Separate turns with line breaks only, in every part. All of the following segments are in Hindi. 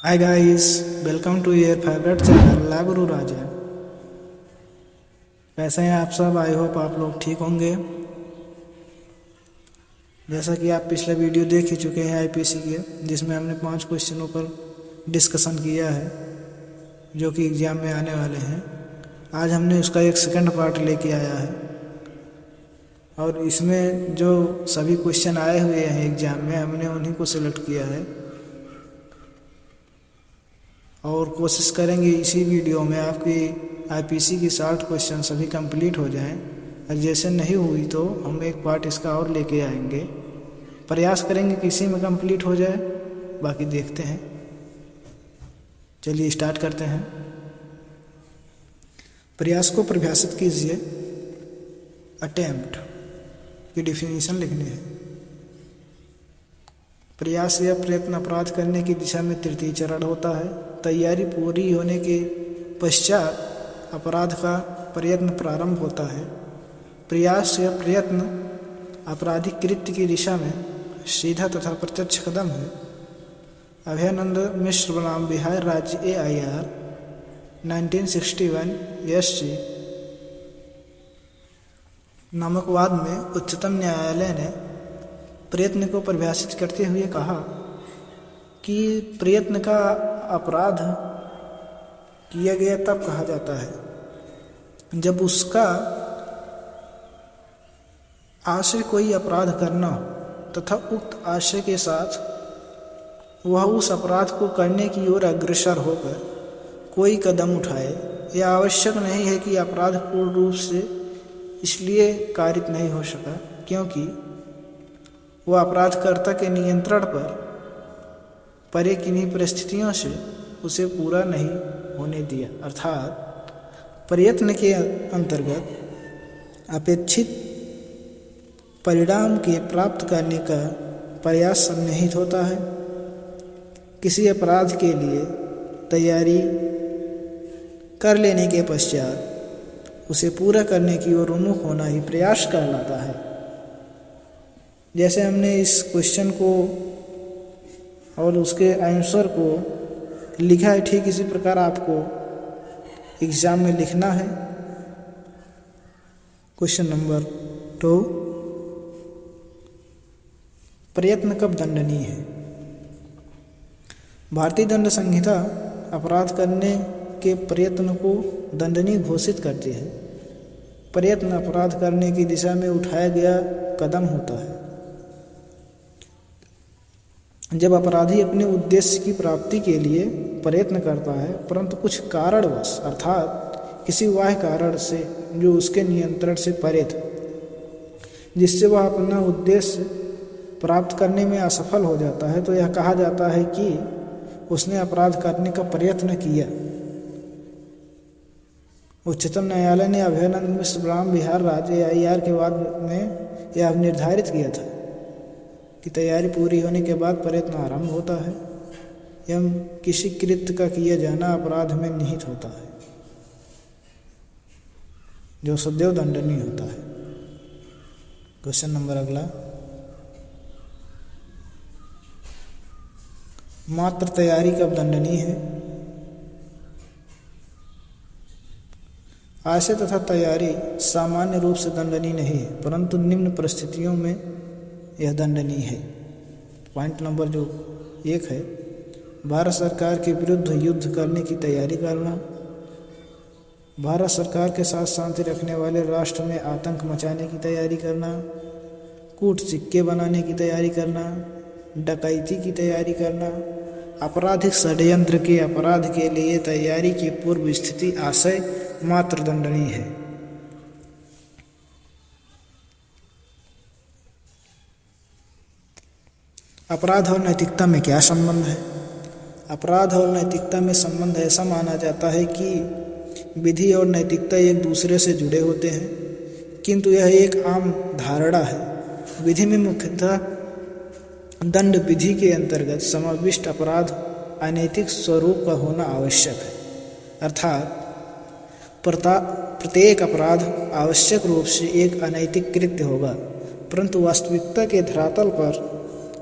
Hi guys, welcome to your favourite channel ला गुरु राजा। कैसे हैं आप सब? आई होप आप लोग ठीक होंगे। जैसा कि आप पिछले वीडियो देख ही चुके हैं आईपीसी के, जिसमें हमने 5 क्वेश्चनों पर डिस्कशन किया है जो कि एग्ज़ाम में आने वाले हैं। आज हमने उसका एक सेकंड पार्ट लेके आया है और इसमें जो सभी क्वेश्चन आए हुए हैं एग्ज़ाम में, हमने उन्हीं को सिलेक्ट किया है और कोशिश करेंगे इसी वीडियो में आपकी आईपीसी की 60 क्वेश्चन सभी कंप्लीट हो जाएं। और जैसे नहीं हुई तो हम एक पार्ट इसका और लेके आएंगे। प्रयास करेंगे कि इसी में कंप्लीट हो जाए, बाकी देखते हैं। चलिए स्टार्ट करते हैं। प्रयास को परिभाषित कीजिए। अटेम्प्ट की डिफिनीशन लिखनी है। प्रयास या प्रयत्न अपराध करने की दिशा में तृतीय चरण होता है। तैयारी पूरी होने के पश्चात अपराध का प्रयत्न प्रारंभ होता है। प्रयास या प्रयत्न आपराधिक कृत्य की दिशा में सीधा तथा प्रत्यक्ष कदम है। अभयानंद मिश्र बनाम बिहार राज्य AIR 1961 SC नामक वाद में उच्चतम न्यायालय ने प्रयत्न को परिभाषित करते हुए कहा कि प्रयत्न का अपराध किया गया तब कहा जाता है जब उसका आशय कोई अपराध करना हो तथा उक्त आशय के साथ वह उस अपराध को करने की ओर अग्रसर होकर कोई कदम उठाए। यह आवश्यक नहीं है कि अपराध पूर्ण रूप से इसलिए कारित नहीं हो सका क्योंकि वह अपराधकर्ता के नियंत्रण पर परे किन्हीं परिस्थितियों से उसे पूरा नहीं होने दिया। अर्थात प्रयत्न के अंतर्गत अपेक्षित परिणाम के प्राप्त करने का प्रयास सन्निहित होता है। किसी अपराध के लिए तैयारी कर लेने के पश्चात उसे पूरा करने की ओर उन्मुख होना ही प्रयास कहलाता है। जैसे हमने इस क्वेश्चन को और उसके आंसर को लिखा है, ठीक इसी प्रकार आपको एग्जाम में लिखना है। क्वेश्चन नंबर 2, प्रयत्न कब दंडनीय है? भारतीय दंड संहिता अपराध करने के प्रयत्न को दंडनीय घोषित करती है। प्रयत्न अपराध करने की दिशा में उठाया गया कदम होता है। जब अपराधी अपने उद्देश्य की प्राप्ति के लिए प्रयत्न करता है परंतु कुछ कारणवश अर्थात किसी बाह्य कारण से जो उसके नियंत्रण से परे था, जिससे वह अपना उद्देश्य प्राप्त करने में असफल हो जाता है, तो यह कहा जाता है कि उसने अपराध करने का प्रयत्न किया। उच्चतम न्यायालय ने अभयानंद मिश्र बनाम बिहार राज्य AIR के वाद में यह निर्धारित किया था कि तैयारी पूरी होने के बाद प्रयत्न आरंभ होता है एवं किसी कृत्य का किया जाना अपराध में निहित होता है जो सदैव दंडनीय होता है। क्वेश्चन नंबर अगला, मात्र तैयारी कब दंडनीय है? आशय तथा तैयारी सामान्य रूप से दंडनीय नहीं है परंतु निम्न परिस्थितियों में यह दंडनीय है। पॉइंट नंबर जो 1 है, भारत सरकार के विरुद्ध युद्ध करने की तैयारी करना, भारत सरकार के साथ शांति रखने वाले राष्ट्र में आतंक मचाने की तैयारी करना, कूट सिक्के बनाने की तैयारी करना, डकैती की तैयारी करना, आपराधिक षड्यंत्र के अपराध के लिए तैयारी की पूर्व स्थिति आशय मात्र दंडनीय है। अपराध और नैतिकता में क्या संबंध है? अपराध और नैतिकता में संबंध ऐसा माना जाता है कि विधि और नैतिकता एक दूसरे से जुड़े होते हैं, किंतु यह एक आम धारणा है। विधि में मुख्यतः दंड विधि के अंतर्गत समाविष्ट अपराध अनैतिक स्वरूप का होना आवश्यक है। अर्थात प्रत्येक अपराध आवश्यक रूप से एक अनैतिक कृत्य होगा, परंतु वास्तविकता के धरातल पर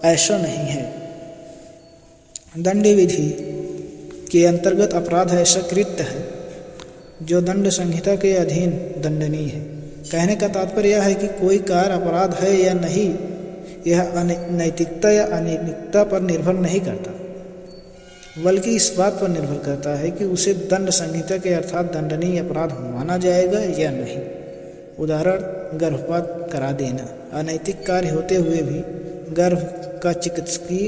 ऐसा नहीं है। दंड विधि के अंतर्गत अपराध ऐसा कृत्य है जो दंड संहिता के अधीन दंडनीय है। कहने का तात्पर्य यह है कि कोई कार्य अपराध है या नहीं, यह नैतिकता या अनैतिकता पर निर्भर नहीं करता, बल्कि इस बात पर निर्भर करता है कि उसे दंड संहिता के अर्थात दंडनीय अपराध माना जाएगा या नहीं। उदाहरण, गर्भपात करा देना अनैतिक कार्य होते हुए भी गर्भ का चिकित्सकीय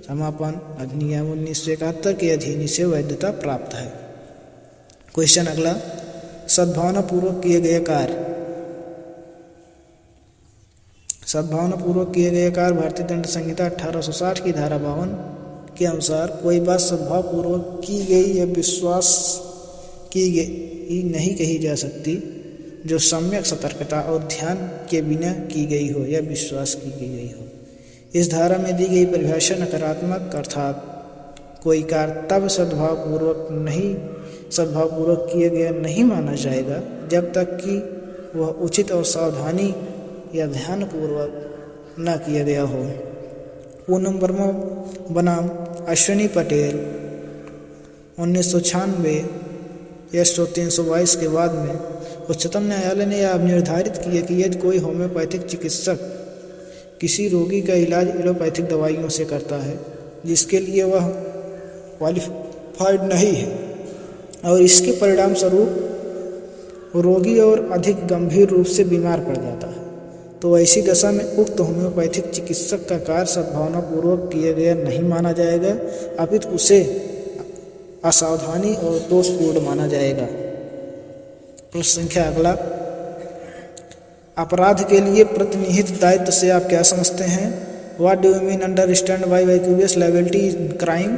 समापन अधिनियम 1971 के अधीन इसे वैधता प्राप्त है। क्वेश्चन अगला, सद्भावनापूर्वक किए गए कार्य। सद्भावनापूर्वक किए गए कार्य भारतीय दंड संहिता 1860 की धारा 52 के अनुसार कोई बात सद्भावपूर्वक की गई या विश्वास की गई नहीं कही जा सकती जो सम्यक सतर्कता और ध्यान के बिना की गई हो या विश्वास की गई हो। इस धारा में दी गई परिभाषा नकारात्मक अर्थात कोई कार्य तब सद्भावपूर्वक किया गया नहीं माना जाएगा जब तक कि वह उचित और सावधानी या ध्यानपूर्वक न किया गया हो। पूनम वर्मा बनाम अश्विनी पटेल 1996 S 322 के बाद में उच्चतम न्यायालय ने यह निर्धारित किया कि यदि कोई होम्योपैथिक चिकित्सक किसी रोगी का इलाज एलोपैथिक दवाइयों से करता है जिसके लिए वह क्वालिफाइड नहीं है और इसके परिणाम स्वरूप रोगी और अधिक गंभीर रूप से बीमार पड़ जाता है, तो ऐसी दशा में उक्त होम्योपैथिक चिकित्सक का कार्य सद्भावनापूर्वक किया गया नहीं माना जाएगा, अपितु उसे असावधानी और दोषपूर्ण माना जाएगा। प्रश्न संख्या अगला, अपराध के लिए प्रतिनिहित दायित्व से आप क्या समझते हैं? What do you mean understand by vicarious liability in crime?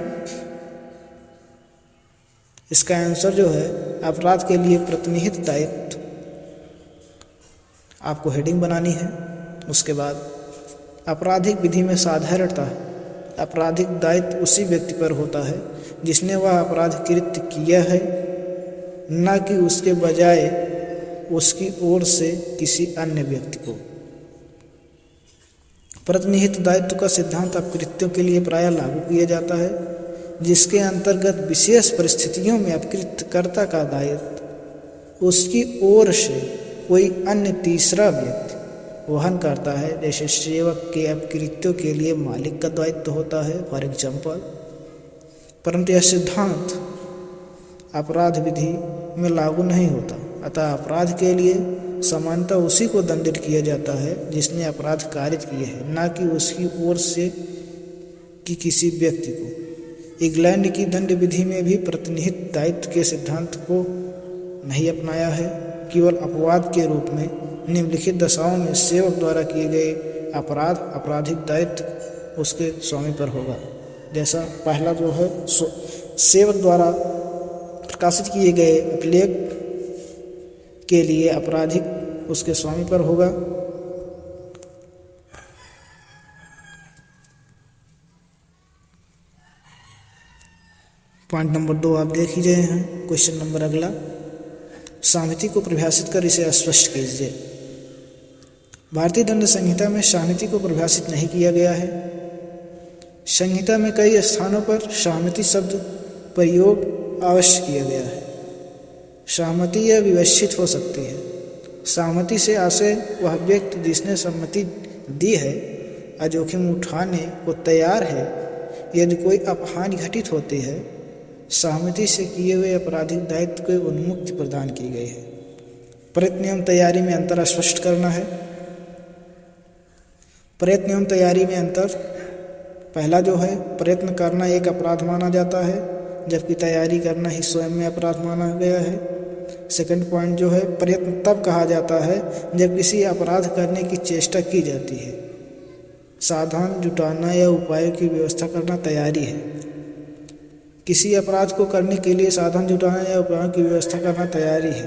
इसका आंसर जो है अपराध के लिए प्रतिनिहित दायित्व, आपको हेडिंग बनानी है। उसके बाद आपराधिक विधि में साधारणतः आपराधिक दायित्व उसी व्यक्ति पर होता है जिसने वह अपराध कृत्य किया है, न कि उसके बजाय उसकी ओर से किसी अन्य व्यक्ति को। प्रतिनिहित दायित्व का सिद्धांत अपकृत्यों के लिए प्रायः लागू किया जाता है, जिसके अंतर्गत विशेष परिस्थितियों में अपकृत्यकर्ता का दायित्व उसकी ओर से कोई अन्य तीसरा व्यक्ति वहन करता है। जैसे सेवक के अपकृत्यों के लिए मालिक का दायित्व होता है, फॉर एग्जाम्पल। परंतु यह सिद्धांत अपराध विधि में लागू नहीं होता, अतः अपराध के लिए सामान्यतः उसी को दंडित किया जाता है जिसने अपराध कारित किए हैं, न कि उसकी ओर से कि किसी व्यक्ति को। इंग्लैंड की दंड विधि में भी प्रतिनिहित दायित्व के सिद्धांत को नहीं अपनाया है, केवल अपवाद के रूप में निम्नलिखित दशाओं में सेवक द्वारा किए गए अपराध आपराधिक दायित्व उसके स्वामी पर होगा। जैसा पहला जो है सेवक द्वारा प्रकाशित किए गए अभिलेख के लिए आपराधिक उसके स्वामी पर होगा। पॉइंट नंबर 2 आप देख ही रहे हैं। क्वेश्चन नंबर अगला, सामिति को परिभाषित कर इसे स्पष्ट कीजिए। भारतीय दंड संहिता में सामिति को परिभाषित नहीं किया गया है। संहिता में कई स्थानों पर सहमति शब्द प्रयोग अवश्य किया गया है। सहमति यह विवक्षित हो सकती है। सहमति से आशय वह व्यक्ति जिसने सम्मति दी है अजोखिम उठाने को तैयार है यदि कोई अपहानि घटित होती है। सहमति से किए हुए आपराधिक दायित्व को उन्मुक्ति प्रदान की गई है। प्रयत्न एवं तैयारी में अंतर स्पष्ट करना है। प्रयत्न एवं तैयारी में अंतर, पहला जो है प्रयत्न करना एक अपराध माना जाता है, जबकि तैयारी करना ही स्वयं में अपराध माना गया है। सेकंड पॉइंट जो है, प्रयत्न तब कहा जाता है जब किसी अपराध करने की चेष्टा की जाती है। साधन जुटाना या उपायों की व्यवस्था करना तैयारी है। किसी अपराध को करने के लिए साधन जुटाना या उपायों की व्यवस्था करना तैयारी है।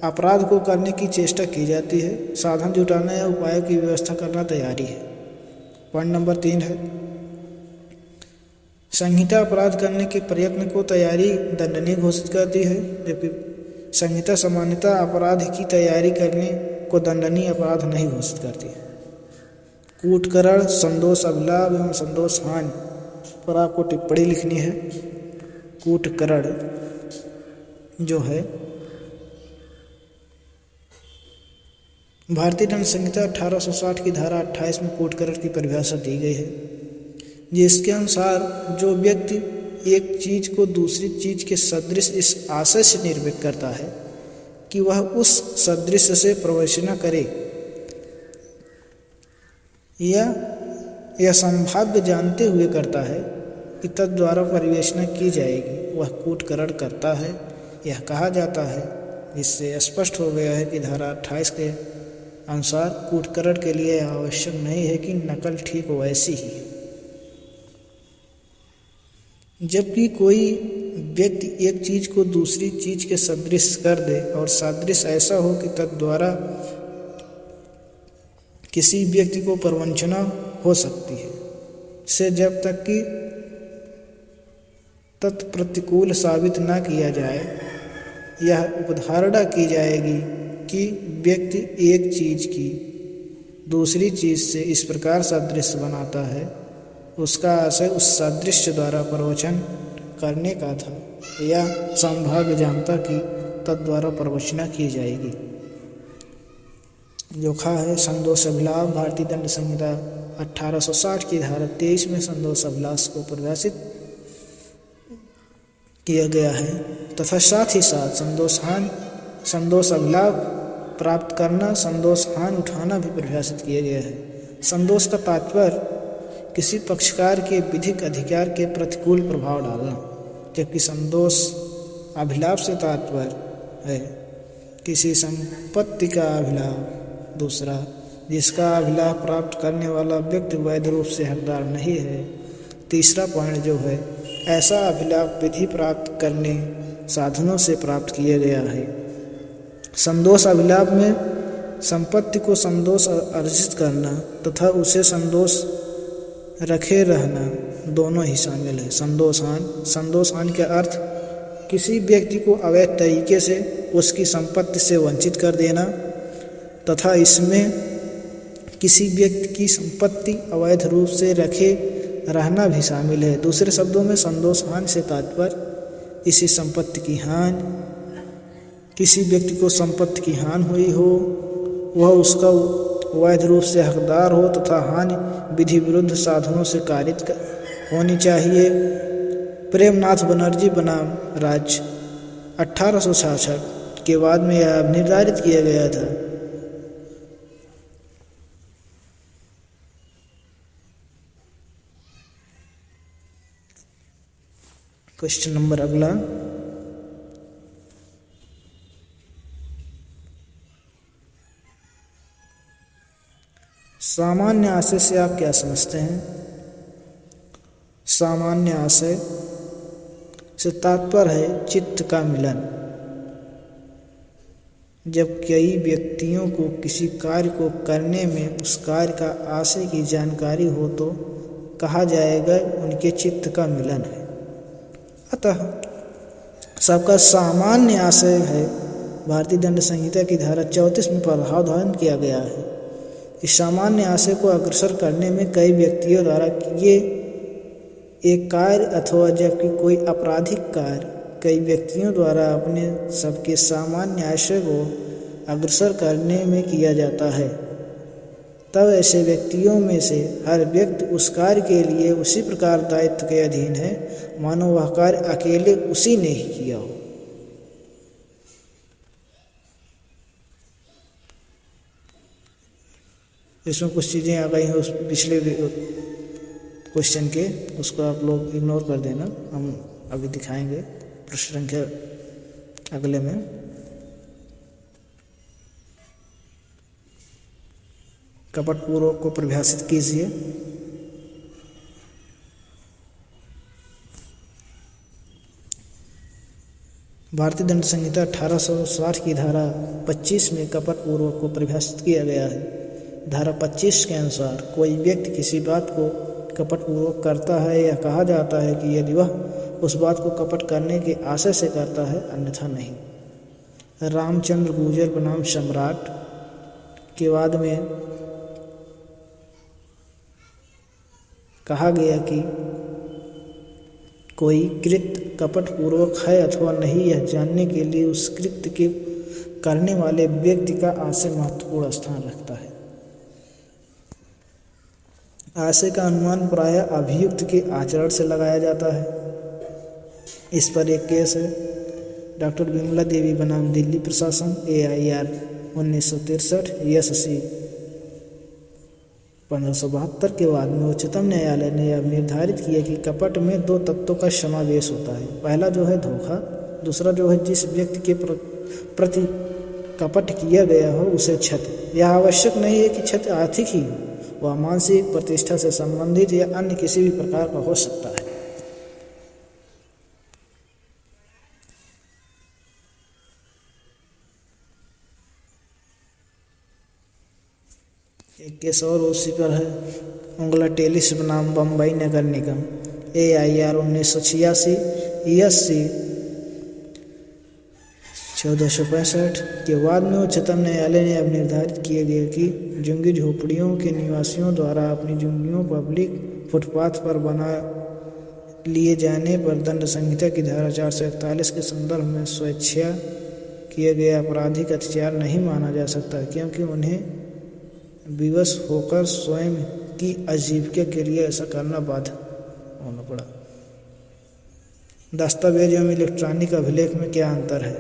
अपराध को करने की चेष्टा की जाती है, साधन जुटाना या उपायों की व्यवस्था करना तैयारी है। पॉइंट नंबर 3 है, संहिता अपराध करने के प्रयत्न को तैयारी दंडनीय घोषित करती है, जबकि संहिता सामान्यतः अपराध की तैयारी करने को दंडनीय अपराध नहीं घोषित करती है। कूटकरण, संदोष अभिलाभ एवं संदोष हानि पर आपको टिप्पणी लिखनी है। कूटकरण जो है भारतीय दंड संहिता 1860 की धारा 28 में कूटकरण की परिभाषा दी गई है, जिसके अनुसार जो व्यक्ति एक चीज को दूसरी चीज के सदृश इस आशय से निर्मित करता है कि वह उस सदृश से प्रवेशना करे या यह संभाव्य जानते हुए करता है कि तद्वारा परिवेशना की जाएगी, वह कूटकरण करता है। यह कहा जाता है, इससे स्पष्ट हो गया है कि धारा 28 के अनुसार कूटकरण के लिए आवश्यक नहीं है कि नकल ठीक वैसी ही है। जबकि कोई व्यक्ति एक चीज को दूसरी चीज के सदृश कर दे और सादृश्य ऐसा हो कि तद्वारा किसी व्यक्ति को प्रवंचना हो सकती है, से जब तक कि तत्प्रतिकूल साबित न किया जाए, यह उपधारणा की जाएगी कि व्यक्ति एक चीज की दूसरी चीज से इस प्रकार सादृश्य बनाता है, उसका आशय उस सादृश्य द्वारा प्रवचन करने का था या संभाव्य जानता कि तद्वारा प्रवचना की जाएगी। जोखा है संदोष अभिलाष। भारतीय दंड संहिता 1860 की धारा 23 में संदोष अभिलाष को परिभाषित किया गया है तथा साथ ही साथ संदोष अभिलाष प्राप्त करना, संदोष हानि उठाना भी परिभाषित किया गया है। संदोष का तात्पर्य किसी पक्षकार के विधिक अधिकार के प्रतिकूल प्रभाव डालना, जबकि संदोष अभिलाष से तात्पर्य है किसी संपत्ति का अभिलाष। दूसरा, जिसका अभिलाष प्राप्त करने वाला व्यक्ति वैध रूप से हकदार नहीं है। तीसरा पॉइंट जो है, ऐसा अभिलाष विधि प्राप्त करने साधनों से प्राप्त किया गया है। संदोष अभिलाष में संपत्ति को संदोष अर्जित करना तथा उसे संदोष रखे रहना दोनों ही शामिल है। संदोषहानि का अर्थ किसी व्यक्ति को अवैध तरीके से उसकी संपत्ति से वंचित कर देना तथा इसमें किसी व्यक्ति की संपत्ति अवैध रूप से रखे रहना भी शामिल है। दूसरे शब्दों में संदोषहानि से तात्पर्य इसी संपत्ति की हानि, किसी व्यक्ति को संपत्ति की हानि हुई हो, वह उसका वैध रूप से हकदार हो तथा हानि विधि विरुद्ध साधनों से कारित होनी चाहिए। प्रेमनाथ बनर्जी बनाम राज्य 1866 के बाद में यह निर्धारित किया गया था। क्वेश्चन नंबर अगला, सामान्य आशय से आप क्या समझते हैं? सामान्य आशय से तात्पर्य है चित्त का मिलन। जब कई व्यक्तियों को किसी कार्य को करने में उस कार्य का आशय की जानकारी हो तो कहा जाएगा उनके चित्त का मिलन है। अतः सबका सामान्य आशय है भारतीय दंड संहिता की धारा 34 में प्रावधान किया गया है। इस सामान्य आशय को अग्रसर करने में कई व्यक्तियों द्वारा किए एक कार्य अथवा जबकि कोई आपराधिक कार्य कई व्यक्तियों द्वारा अपने सबके सामान्य आशय को अग्रसर करने में किया जाता है, तब ऐसे व्यक्तियों में से हर व्यक्ति उस कार्य के लिए उसी प्रकार दायित्व के अधीन है मानो वह कार्य अकेले उसी ने ही किया हो। इसमें कुछ चीज़ें आ गई हैं उस पिछले क्वेश्चन के, उसको आप लोग इग्नोर कर देना, हम अभी दिखाएंगे प्रश्न संख्या अगले में। कपटपूर्वक को परिभाषित कीजिए। भारतीय दंड संहिता 1860 की धारा 25 में कपटपूर्वक को परिभाषित किया गया है। धारा 25 के अनुसार कोई व्यक्ति किसी बात को कपटपूर्वक करता है या कहा जाता है कि यदि वह उस बात को कपट करने के आशय से करता है, अन्यथा नहीं। रामचंद्र गुर्जर बनाम सम्राट के बाद में कहा गया कि कोई कृत्य कपटपूर्वक है अथवा नहीं, यह जानने के लिए उस कृत्य के करने वाले व्यक्ति का आशय महत्वपूर्ण स्थान रखता है। आशय का अनुमान प्रायः अभियुक्त के आचरण से लगाया जाता है। इस पर एक केस है। डॉक्टर विमला देवी बनाम दिल्ली प्रशासन, AIR 1963, SC 1572 के बाद में उच्चतम न्यायालय ने यह निर्धारित किया कि कपट में 2 तत्वों का समावेश होता है। पहला जो है धोखा, दूसरा जो है जिस व्यक्ति के प्रति कपट किया गया हो उसे क्षति। यह आवश्यक नहीं है कि क्षति आर्थिक ही हो, वह मानसिक, प्रतिष्ठा से संबंधित या अन्य किसी भी प्रकार का हो सकता है। एक केस और उसी पर है। उंगला टेलिस बनाम बम्बई नगर निगम, AIR 1986, SC 1465 के बाद में उच्चतम न्यायालय ने अब निर्धारित किया गया कि झुग्गी झोपड़ियों के निवासियों द्वारा अपनी झुग्गियों पब्लिक फुटपाथ पर बना लिए जाने पर दंड संहिता की धारा 441 के संदर्भ में स्वेच्छा किया गया आपराधिक अत्याचार नहीं माना जा सकता, क्योंकि उन्हें विवश होकर स्वयं की आजीविका के लिए ऐसा करना बाध्य होना पड़ा। दस्तावेज एवं इलेक्ट्रॉनिक अभिलेख में क्या अंतर है?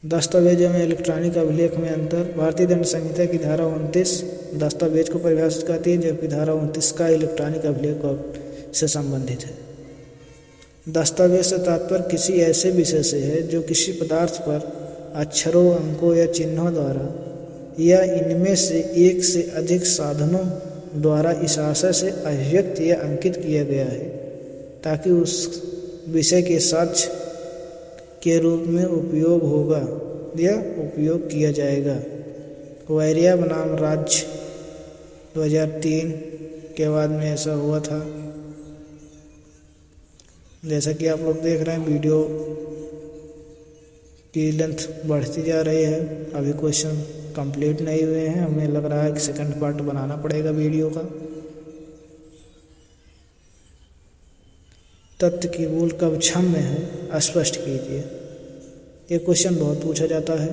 दस्तावेज एवं इलेक्ट्रॉनिक अभिलेख में अंतर। भारतीय दंड संहिता की धारा 29 दस्तावेज को परिभाषित करती है, जबकि धारा 29 का इलेक्ट्रॉनिक अभिलेख से संबंधित है। दस्तावेज से तात्पर्य किसी ऐसे विषय से है जो किसी पदार्थ पर अक्षरों, अंकों या चिन्हों द्वारा या इनमें से एक से अधिक साधनों द्वारा इस आशय से अभिव्यक्त या अंकित किया गया है ताकि उस विषय के साक्ष्य के रूप में उपयोग होगा या उपयोग किया जाएगा। वैरिया बनाम राज्य 2003 के बाद में ऐसा हुआ था। जैसा कि आप लोग देख रहे हैं, वीडियो की लेंथ बढ़ती जा रही है। अभी क्वेश्चन कंप्लीट नहीं हुए हैं। हमें लग रहा है कि सेकंड पार्ट बनाना पड़ेगा वीडियो का। तथ्य की भूल कब क्षम्य है, स्पष्ट कीजिए। ये क्वेश्चन बहुत पूछा जाता है।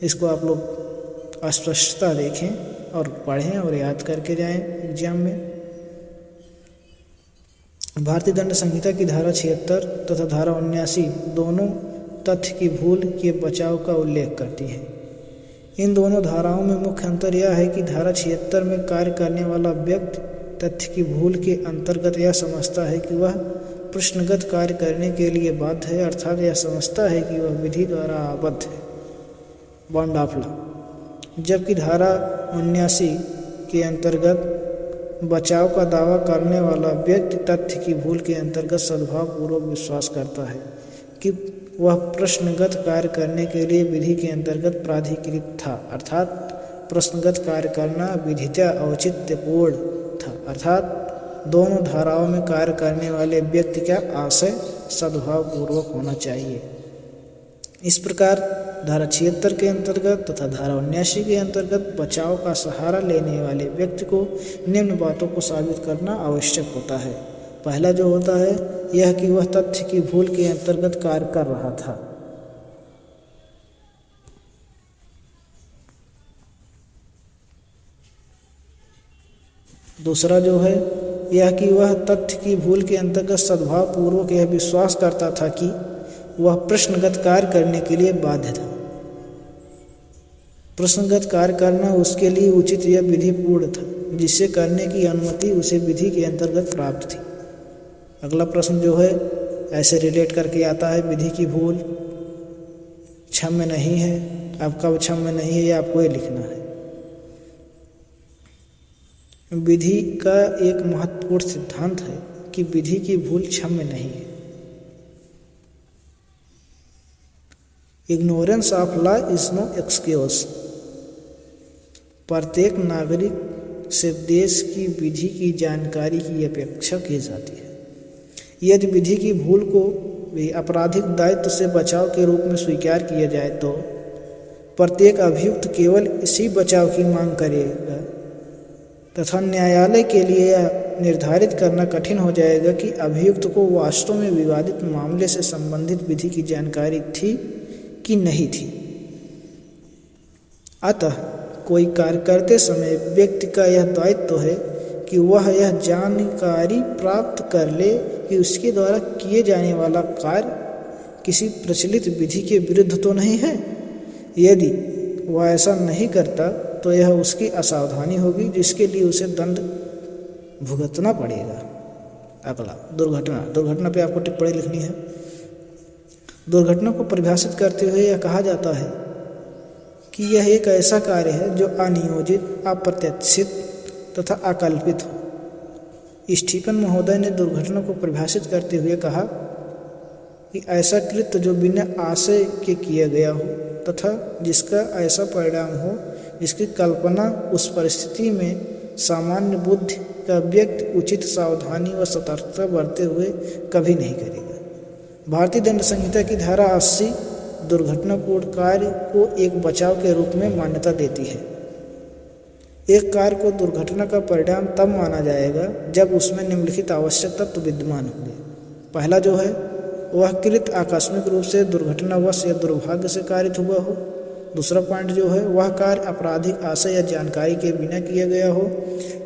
इसको आप लोग अस्पष्टता देखें और पढ़ें और याद करके जाएं एग्जाम में। भारतीय दंड संहिता की धारा 76 तथा धारा 79 दोनों तथ्य की भूल के बचाव का उल्लेख करती है। इन दोनों धाराओं में मुख्य अंतर यह है कि धारा 76 में कार्य करने वाला व्यक्ति तथ्य की भूल के अंतर्गत यह समझता है कि वह प्रश्नगत कार्य करने के लिए बाध्य है, अर्थात यह समझता है कि वह विधि द्वारा आबद्ध है, बाउंड ऑफ लॉ। जबकि धारा 79 के अंतर्गत बचाव का दावा करने वाला व्यक्ति तथ्य की भूल के अंतर्गत सद्भावपूर्वक विश्वास करता है कि वह प्रश्नगत कार्य करने के लिए विधि के अंतर्गत प्राधिकृत था, अर्थात प्रश्नगत कार्य करना विधिता औचित्यपूर्ण था, अर्थात दोनों धाराओं में कार्य करने वाले व्यक्ति का आशय सद्भावपूर्वक होना चाहिए। इस प्रकार धारा 76 के अंतर्गत तथा धारा 79 के अंतर्गत बचाव का सहारा लेने वाले व्यक्ति को निम्न बातों को साबित करना आवश्यक होता है। पहला जो होता है यह कि वह तथ्य की भूल के अंतर्गत कार्य कर रहा था। दूसरा जो है यह कि वह तथ्य की भूल के अंतर्गत सद्भावपूर्वक यह विश्वास करता था कि वह प्रश्नगत कार्य करने के लिए बाध्य था। प्रश्नगत कार्य करना उसके लिए उचित या विधिपूर्ण था, जिससे करने की अनुमति उसे विधि के अंतर्गत प्राप्त थी। अगला प्रश्न जो है ऐसे रिलेट करके आता है, विधि की भूल क्षम्य नहीं है। अब कब क्षम्य नहीं है ये आपको ये लिखना है। विधि का एक महत्वपूर्ण सिद्धांत है कि विधि की भूल क्षम्य नहीं है। Ignorance of law is no excuse. प्रत्येक नागरिक से देश की विधि की जानकारी की अपेक्षा की जाती है। यदि विधि की भूल को भी आपराधिक दायित्व से बचाव के रूप में स्वीकार किया जाए तो प्रत्येक अभियुक्त केवल इसी बचाव की मांग करेगा तथा न्यायालय के लिए यह निर्धारित करना कठिन हो जाएगा कि अभियुक्त को वास्तव में विवादित मामले से संबंधित विधि की जानकारी थी कि नहीं थी। अतः कोई कार्य करते समय व्यक्ति का यह दायित्व है कि वह यह जानकारी प्राप्त कर ले कि उसके द्वारा किए जाने वाला कार्य किसी प्रचलित विधि के विरुद्ध तो नहीं है। यदि वह ऐसा नहीं करता तो यह उसकी असावधानी होगी जिसके लिए उसे दंड भुगतना पड़ेगा। अगला दुर्घटना पे आपको टिप्पणी लिखनी है। दुर्घटना को परिभाषित करते हुए यह कहा जाता है कि यह एक ऐसा कार्य है जो अनियोजित, अप्रत्याशित तथा अकल्पित हो। स्टीफन महोदय ने दुर्घटना को परिभाषित करते हुए कहा कि ऐसा कृत्य जो बिना आशय के किया गया हो तथा जिसका ऐसा परिणाम हो जिसकी कल्पना उस परिस्थिति में सामान्य बुद्धि का व्यक्ति उचित सावधानी व सतर्कता बरते हुए कभी नहीं करेगा। भारतीय दंड संहिता की धारा 80 दुर्घटनापूर्ण कार्य को एक बचाव के रूप में मान्यता देती है। एक कार्य को दुर्घटना का परिणाम तब माना जाएगा जब उसमें निम्नलिखित आवश्यक तत्व विद्यमान होंगे। पहला जो है वह कृत आकस्मिक रूप से दुर्घटनावश या दुर्भाग्य से कारित हुआ हो। दूसरा पॉइंट जो है वह कार्य आपराधिक आशय या जानकारी के बिना किया गया हो।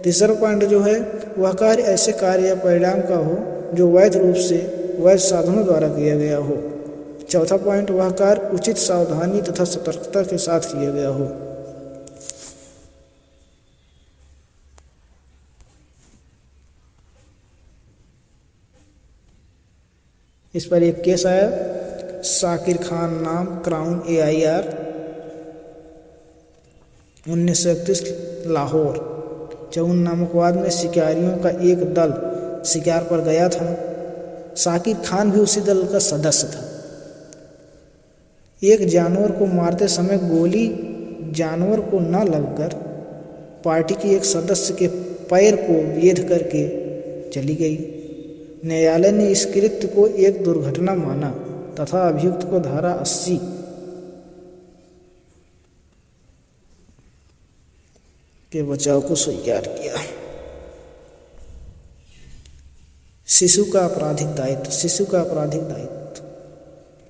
तीसरा पॉइंट जो है वह कार्य ऐसे कार्य या परिणाम का हो जो वैध रूप से वैध साधनों द्वारा किया गया हो। चौथा पॉइंट वह कार्य उचित सावधानी तथा सतर्कता के साथ किया गया हो। इस पर एक केस आया, साकिर खान नाम, क्राउन AIR, 1931 लाहौर। 54 नामक वाद में शिकारियों का एक दल शिकार पर गया था। साकिर खान भी उसी दल का सदस्य था। एक जानवर को मारते समय गोली जानवर को न लगकर पार्टी के एक सदस्य के पैर को वेध करके चली गई। न्यायालय ने इस कृत्य को एक दुर्घटना माना तथा अभियुक्त को धारा 80 के बचाव को स्वीकार किया। शिशु का आपराधिक दायित्व,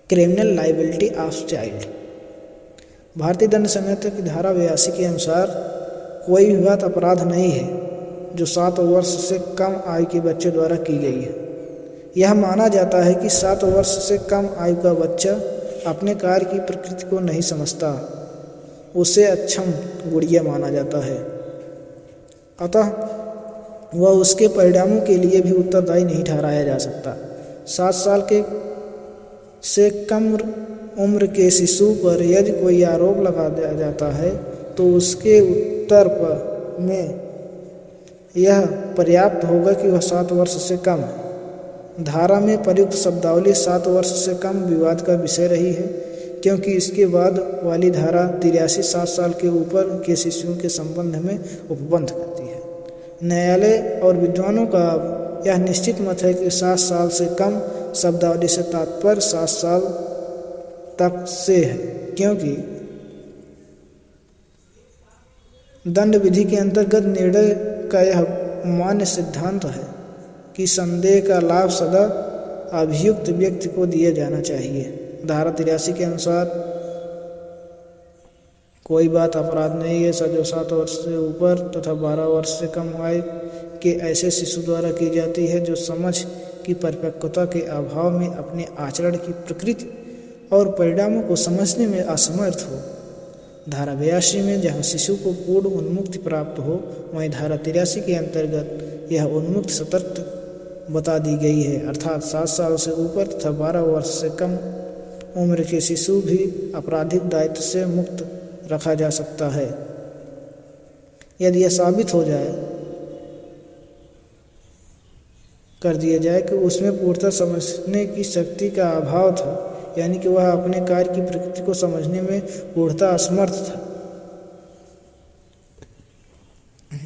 क्रिमिनल लाइबिलिटी ऑफ चाइल्ड। भारतीय दंड संहिता की धारा 82 के अनुसार कोई भी बात अपराध नहीं है जो 7 वर्ष से कम आयु के बच्चे द्वारा की गई है। यह माना जाता है कि 7 वर्ष से कम आयु का बच्चा अपने कार्य की प्रकृति को नहीं समझता, उसे अक्षम गुड़िया माना जाता है, अतः वह उसके परिणामों के लिए भी उत्तरदायी नहीं ठहराया जा सकता। 7 साल के से कम उम्र के शिशु पर यदि कोई आरोप लगा दिया जाता है तो उसके उत्तर पर में यह पर्याप्त होगा कि वह 7 वर्ष से कम है। धारा में प्रयुक्त शब्दावली 7 वर्ष से कम विवाद का विषय रही है, क्योंकि इसके बाद वाली धारा 83 7 साल के ऊपर के शिशुओं के संबंध में उपबंध करती है। न्यायालय और विद्वानों का यह निश्चित मत है कि 7 साल से कम शब्दावली से तात्पर्य 7 साल तक से है, क्योंकि दंड विधि के अंतर्गत निर्णय का यह मान्य सिद्धांत है कि संदेह का लाभ सदा अभियुक्त व्यक्ति को दिया जाना चाहिए। धारा 83 के अनुसार कोई बात अपराध नहीं है जो 7 वर्ष से ऊपर तथा 12 वर्ष से कम आयु के ऐसे शिशु द्वारा की जाती है जो समझ की परिपक्वता के अभाव में अपने आचरण की प्रकृति और परिणामों को समझने में असमर्थ हो। धारा 82 में जहाँ शिशु को पूर्ण उन्मुक्ति प्राप्त हो, वहीं धारा 83 के अंतर्गत यह उन्मुक्त सतर्क बता दी गई है, अर्थात 7 साल से ऊपर तथा 12 वर्ष से कम उम्र के शिशु भी आपराधिक दायित्व से मुक्त रखा जा सकता है। यदि यह साबित हो जाए कर दिया जाए कि उसमें पूर्णतः समझने की शक्ति का अभाव था, यानी कि वह अपने कार्य की प्रकृति को समझने में पूर्णतः असमर्थ था।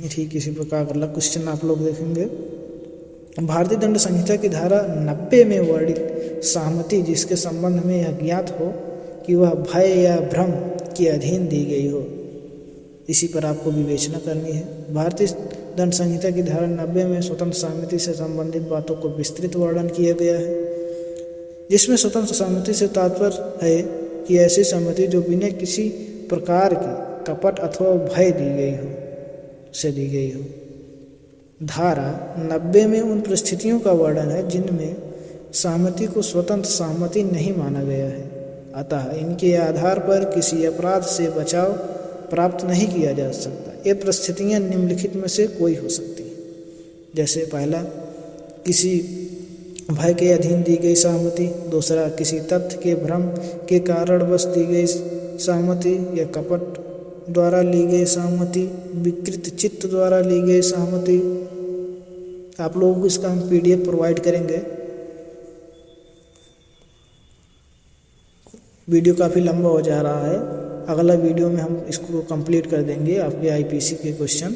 ठीक इसी प्रकार अगला क्वेश्चन आप लोग देखेंगे। भारतीय दंड संहिता की धारा 90 में वर्णित सहमति जिसके संबंध में यह ज्ञात हो कि वह भय या भ्रम के अधीन दी गई हो, इसी पर आपको विवेचना करनी है। भारतीय दंड संहिता की धारा 90 में स्वतंत्र सहमति से संबंधित बातों को विस्तृत वर्णन किया गया है, जिसमें स्वतंत्र सहमति से तात्पर्य है कि ऐसी सहमति जो बिना किसी प्रकार की कपट अथवा भय दी गई हो। धारा 90 में उन परिस्थितियों का वर्णन है जिनमें सहमति को स्वतंत्र सहमति नहीं माना गया है, अतः इनके आधार पर किसी अपराध से बचाव प्राप्त नहीं किया जा सकता। ये परिस्थितियाँ निम्नलिखित में से कोई हो सकती हैं। जैसे पहला, किसी भय के अधीन दी गई सहमति। दूसरा, किसी तथ्य के भ्रम के कारणवश दी गई सहमति या कपट द्वारा ली गई सहमति, विकृत चित्त द्वारा ली गई सहमति। आप लोगों को इसका हम PDF प्रोवाइड करेंगे। वीडियो काफ़ी लंबा हो जा रहा है, अगला वीडियो में हम इसको कंप्लीट कर देंगे आपके IPC के क्वेश्चन।